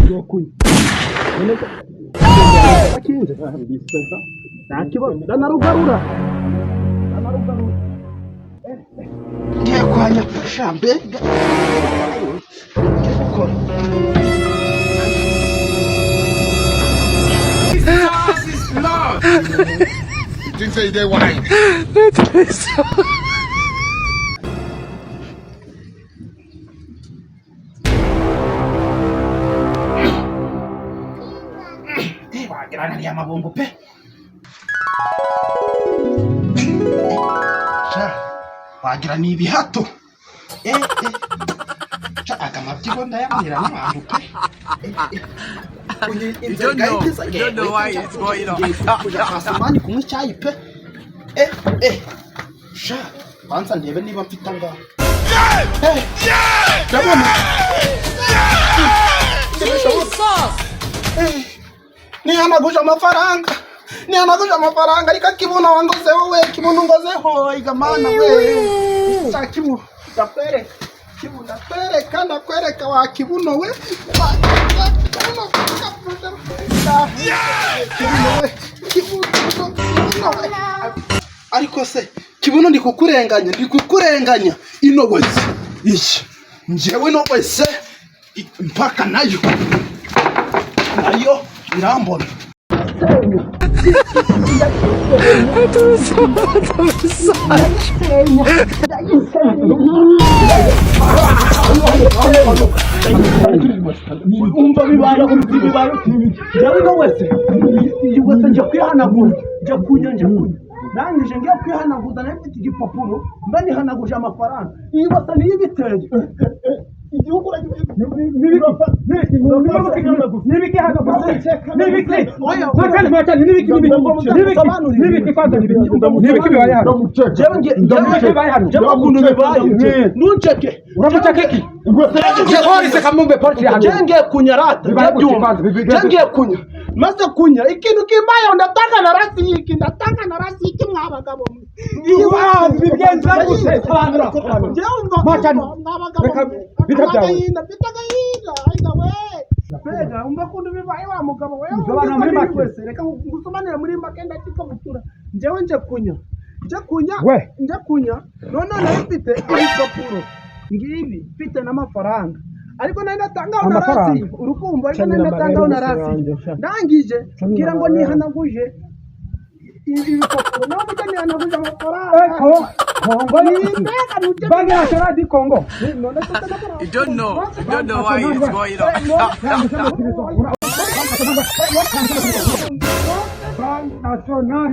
Yokuye. Akinze. Nakiba ndanarugarura. Ngiye kwanya shambe. Didn't say they white. Wagira nari amabungu pe. Wagira ni ibihato. Akamabyigo ndayabwira n'abantu pe. You don't know why it's going on. Asamani kumwe cyayi pe. Banza ndebe niba mfite ngaho. Ndabona. Nihanaguje amafaranga. Ariko kibuno wangoze wowe, kibuno ngozeho igamana we. Chakimu ndakwereka. Kibuno ndakwereka wa kibuno we. Ariko se kibuno ndikukurenganya ino wese. Ishi njewe no wese mpaka nayo irambona. Umva bibaye njyewe no wese njya kwihanagura njya kunya nangije ngiye kwihanaguza nafite igipapuro mba nihanaguje amafaranga iyi basa niyo biteye igihugu maze kunya ikintu kibaye ndatanga na rasiki mwabagabo bigenza gute Pega, kundu bibaye wa mugabo wewe. Uzobana muri make wese reka ngusomanira muri make ndakika mutura. Njewe nje kunya. None nafite ibipapuro. Ngibi mfite n'amafaranga. Ariko nari natangaho na rasi. Urukumva ariko nari natangaho na rasi. Ndangije ngira ngo nihanaguje ibipapuro. No mujye nihanaguje amafaranga. Congo. You don't know why it's going on. Nacional,